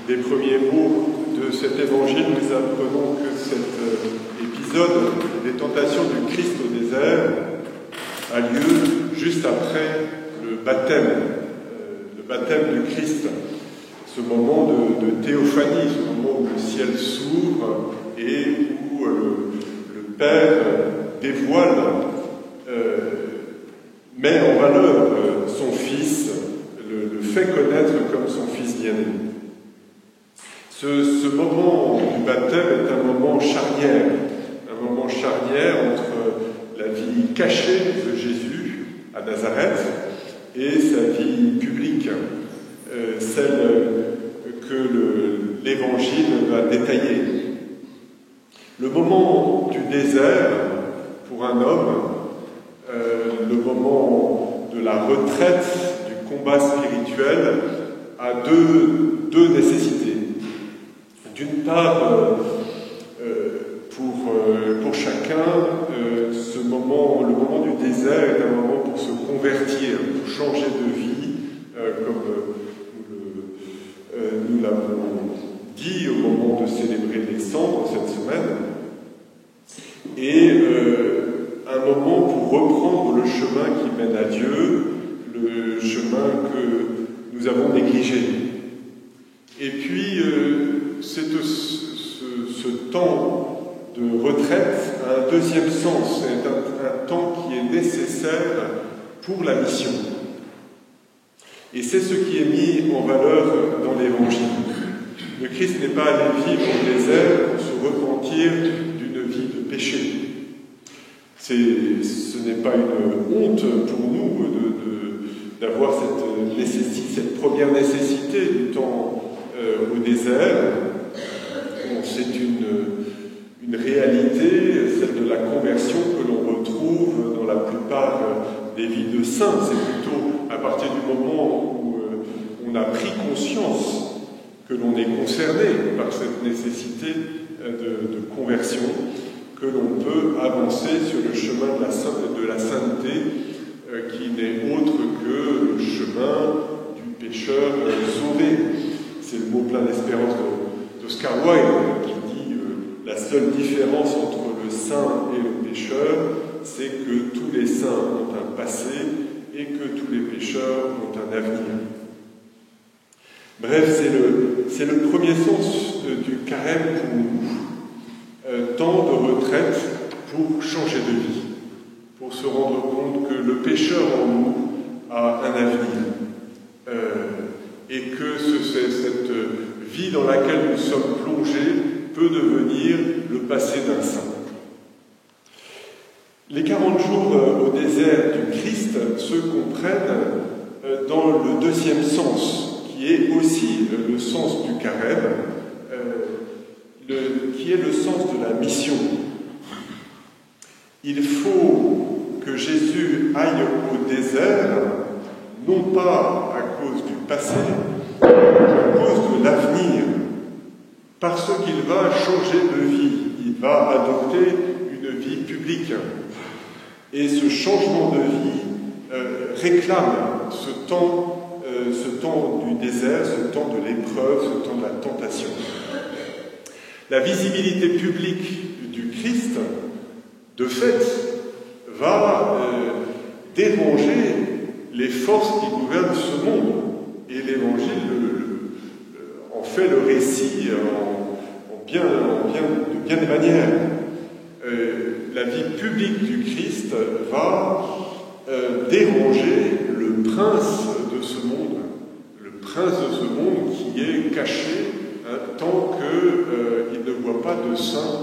des premiers mots de cet évangile, nous apprenons que cet épisode des tentations du Christ au désert a lieu juste après le baptême du Christ. Ce moment de théophanie, ce moment où le ciel s'ouvre et où le Père dévoile, met en valeur son Fils, le fait connaître comme son Fils bien-aimé. Ce moment du baptême est un moment charnière entre la vie cachée de Jésus à Nazareth et sa vie publique, celle que l'Évangile va détailler. Le moment du désert pour un homme, le moment de la retraite, du combat spirituel, a deux nécessités. D'une part, pour chacun, le moment du désert est un moment pour se convertir, pour changer de vie, comme nous l'avons dit au moment de célébrer les cendres cette semaine, et un moment pour reprendre le chemin qui mène à Dieu, le chemin que nous avons négligé. Et puis, ce temps de retraite a un deuxième sens, c'est un temps qui est nécessaire pour la mission. Et c'est ce qui est mis en valeur dans l'Évangile. Le Christ n'est pas allé vivre au désert pour se repentir d'une vie de péché. Ce n'est pas une honte pour nous d'avoir cette première nécessité du temps au désert. C'est une réalité, celle de la conversion que l'on retrouve dans la plupart des vies de saints. C'est plutôt à partir du moment où on a pris conscience que l'on est concerné par cette nécessité de conversion, que l'on peut avancer sur le chemin de la sainteté, qui n'est autre que le chemin du pécheur sauvé. C'est le mot plein d'espérance d'Oscar Wilde qui dit la seule différence entre le saint et le pécheur, c'est que tous les saints ont un passé et que tous les pécheurs ont un avenir. Bref, c'est le premier sens du carême pour nous. Temps de retraite pour changer de vie, pour se rendre compte que le pécheur en nous a un avenir, et que cette vie dans laquelle nous sommes plongés peut devenir le passé d'un saint. Les 40 jours au désert du Christ se comprennent dans le deuxième sens, qui est aussi le sens du carême, qui est le sens de la mission. Il faut que Jésus aille au désert, non pas à cause du passé, mais à cause de l'avenir, parce qu'il va changer de vie, il va adopter une vie publique. Et ce changement de vie réclame ce temps du désert, ce temps de l'épreuve, ce temps de la tentation. La visibilité publique du Christ, de fait, va déranger les forces qui gouvernent ce monde. Et l'Évangile en fait le récit de bien des manières. La vie publique du Christ va déranger le prince de ce monde qui est caché tant qu'il ne voit pas de saint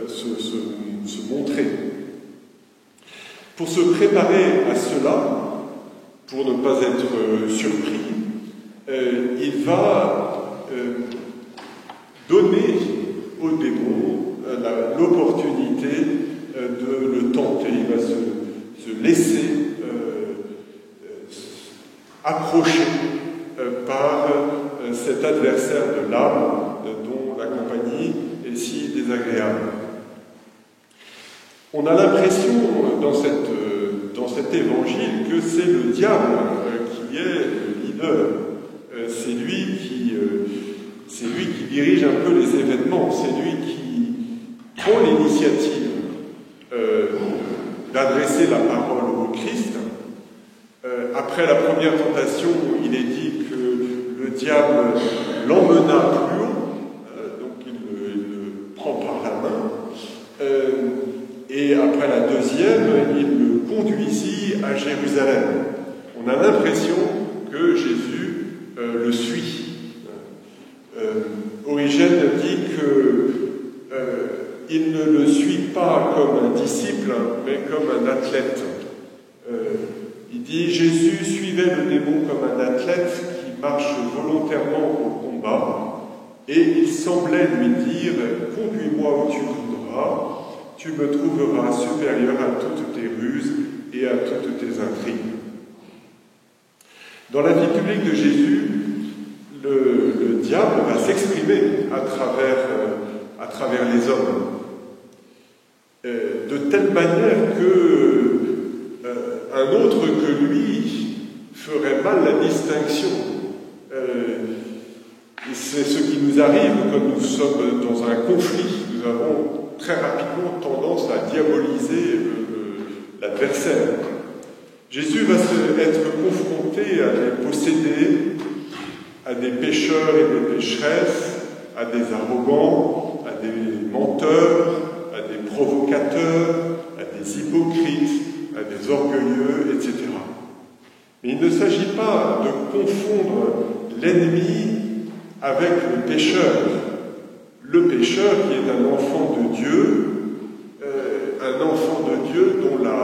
se montrer. Pour se préparer à cela, pour ne pas être surpris, il va donner au démon l'opportunité de le tenter. Il va se laisser approcher par cet adversaire de l'âme dont la compagnie est si désagréable. On a l'impression dans cet évangile que c'est le diable qui est le leader. C'est lui qui dirige un peu les événements, c'est lui qui prend l'initiative d'adresser la parole au Christ. Après la première tentation, il est dit que le diable l'emmena plus haut, donc il le prend par la main, et après la deuxième, il le conduisit à Jérusalem. On a l'impression que Jésus le suit. Origène dit qu'il ne le suit pas comme un disciple, mais comme un athlète. Il dit « Jésus suivait le démon comme un athlète qui marche volontairement au combat, et il semblait lui dire « Conduis-moi où tu voudras, tu me trouveras supérieur à toutes tes ruses et à toutes tes intrigues. » Dans la vie publique de Jésus, le diable va s'exprimer à travers les hommes, de telle manière que un autre que lui ferait mal la distinction. C'est ce qui nous arrive quand nous sommes dans un conflit. Nous avons très rapidement tendance à diaboliser l'adversaire. Jésus va être confronté à des possédés, à des pécheurs et des pécheresses, à des arrogants, à des menteurs, à des provocateurs, à des hypocrites, à des orgueilleux, etc. Mais il ne s'agit pas de confondre l'ennemi avec le pécheur. Le pécheur qui est un enfant de Dieu dont la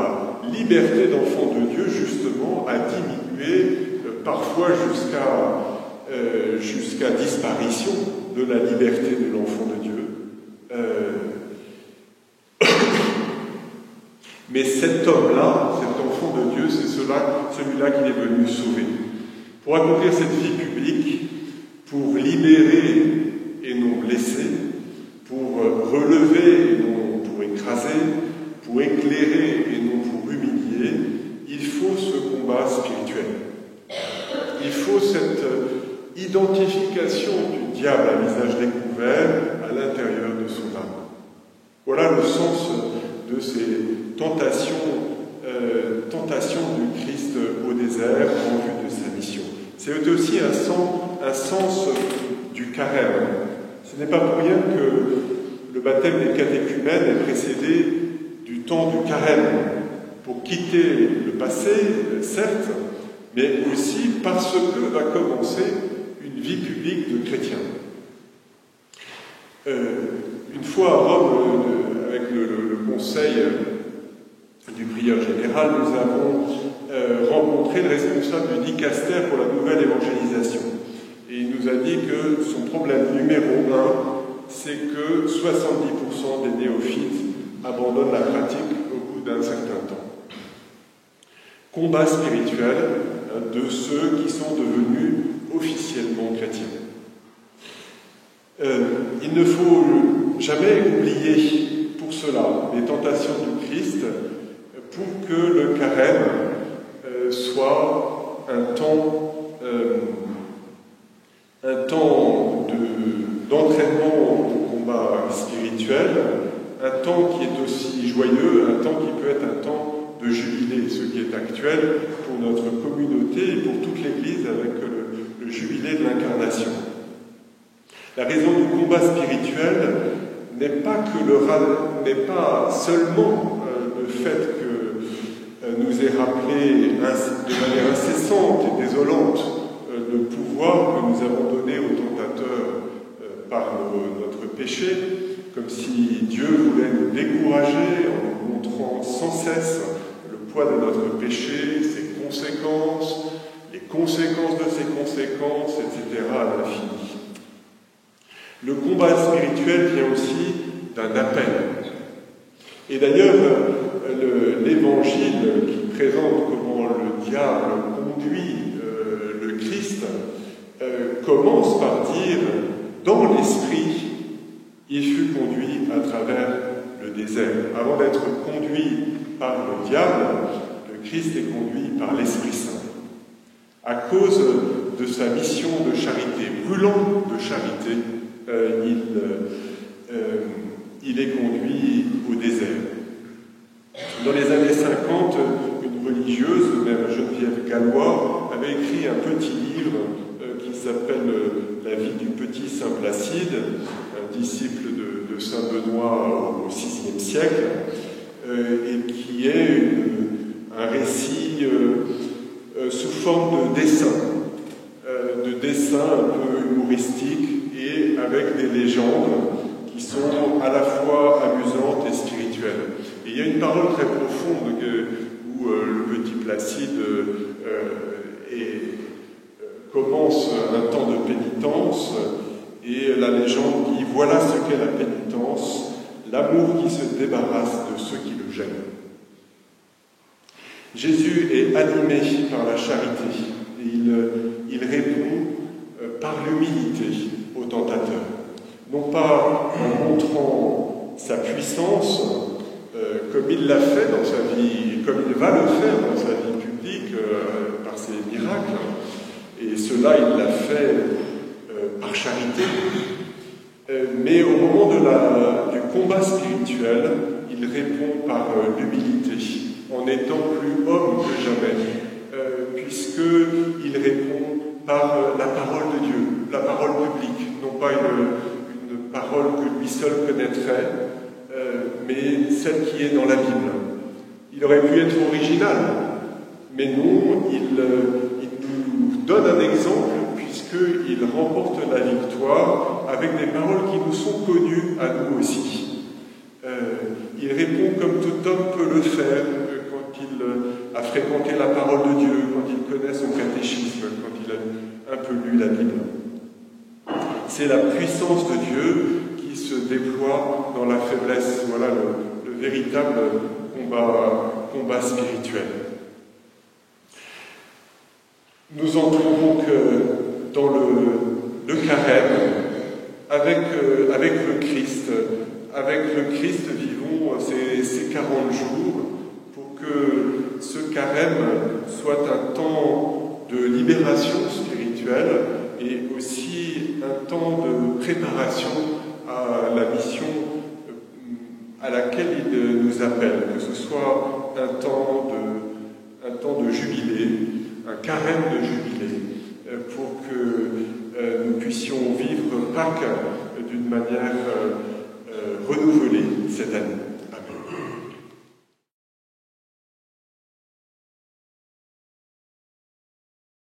liberté d'enfant de Dieu, justement, a diminué parfois jusqu'à disparition de la liberté de l'enfant de Dieu. Mais cet homme-là, cet enfant de Dieu, c'est celui-là qu'il est venu sauver. Pour accomplir cette vie publique, pour libérer et non blesser, pour relever et non pour écraser, pour éclairer et non pour humilier, il faut ce combat spirituel. Il faut cette identification du diable à visage découvert à l'intérieur de son âme. Voilà le sens de ces tentations du Christ au désert en vue de sa mission. C'est aussi un sens du carême. Ce n'est pas pour rien que le baptême des catéchumènes est précédé du temps du carême, pour quitter le passé, certes, mais aussi parce que va commencer une vie publique de chrétien. Une fois à Rome, avec le conseil du prieur général, nous avons rencontré le responsable du dicastère pour la nouvelle évangélisation. Et il nous a dit que son problème numéro 1, c'est que 70% des néophytes abandonnent la pratique au bout d'un certain temps. Combat spirituel de ceux qui sont devenus officiellement chrétiens. Il ne faut jamais oublier pour cela les tentations du Christ pour que le carême soit un temps d'entraînement au combat spirituel, un temps qui est aussi joyeux, un temps qui peut être un temps de jubilé, ce qui est actuel pour notre communauté et pour toute l'Église avec le jubilé de l'incarnation. La raison du combat spirituel n'est pas seulement le fait que nous ait rappelé de manière incessante et désolante le pouvoir que nous avons donné au tentateur par notre péché, comme si Dieu voulait nous décourager en nous montrant sans cesse le poids de notre péché, ses conséquences, les conséquences de ses conséquences, etc. à l'infini. Le combat spirituel vient aussi d'un appel. Et d'ailleurs, l'évangile qui présente comment le diable conduit le Christ commence par dire « Dans l'esprit, il fut conduit à travers le désert. » Avant d'être conduit par le diable, le Christ est conduit par l'Esprit Saint. À cause de sa mission de charité, brûlant de charité, il est conduit au désert. Dans les années 50, une religieuse, même Geneviève Gallois, avait écrit un petit livre qui s'appelle « La vie du petit Saint Placide », un disciple de Saint Benoît au VIe siècle, et qui est un récit sous forme de dessin un peu humoristique et avec des légendes qui sont à la fois amusantes et spirituelles. Et il y a une parole très profonde où le petit Placide commence un temps de pénitence et la légende dit « Voilà ce qu'est la pénitence, l'amour qui se débarrasse de ceux qui le gênent. » Jésus est animé par la charité et il répond par l'humilité au tentateur. Non pas en montrant sa puissance, comme il l'a fait dans sa vie, comme il va le faire dans sa vie publique, par ses miracles, et cela il l'a fait par charité, mais au moment du combat spirituel, il répond par l'humilité, en étant plus homme que jamais, puisqu'il répond par la parole de Dieu, la parole publique, non pas une parole que lui seul connaîtrait, mais celle qui est dans la Bible. Il aurait pu être original, mais non, il nous donne un exemple puisqu'il remporte la victoire avec des paroles qui nous sont connues à nous aussi. Il répond comme tout homme peut le faire quand il a fréquenté la parole de Dieu, quand il connaît son catéchisme, quand il a un peu lu la Bible. C'est la puissance de Dieu qui se déploie dans la faiblesse. Voilà le véritable combat spirituel. Nous entrons donc dans le carême avec le Christ. Avec le Christ, vivons ces 40 jours pour que ce carême soit un temps de libération spirituelle et aussi un temps de préparation à la mission à laquelle il nous appelle, que ce soit un temps de jubilé, un carême de jubilé, pour que nous puissions vivre Pâques d'une manière renouvelée cette année.